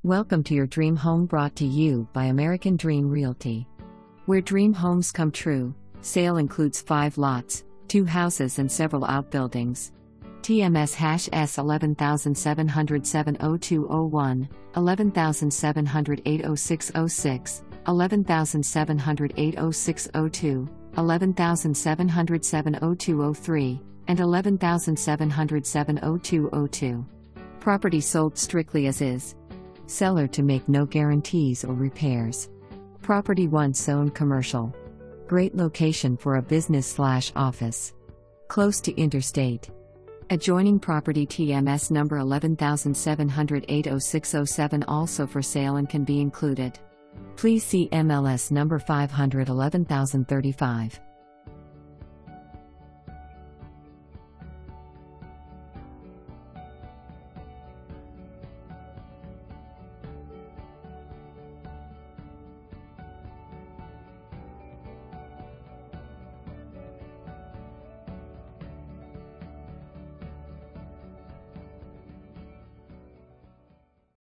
Welcome to your dream home, brought to you by American Dream Realty. Where dream homes come true. Sale includes 5 lots, 2 houses and several outbuildings. TMS #S 11707-0201, 11708-0606, 11708-0602, 11707-0203, and 11707-0202. Property sold strictly as is. Seller to make no guarantees or repairs. Property once owned commercial. Great location for a business/office. Close to interstate. Adjoining property TMS number 11708-0607 also for sale and can be included. Please see MLS number 511035.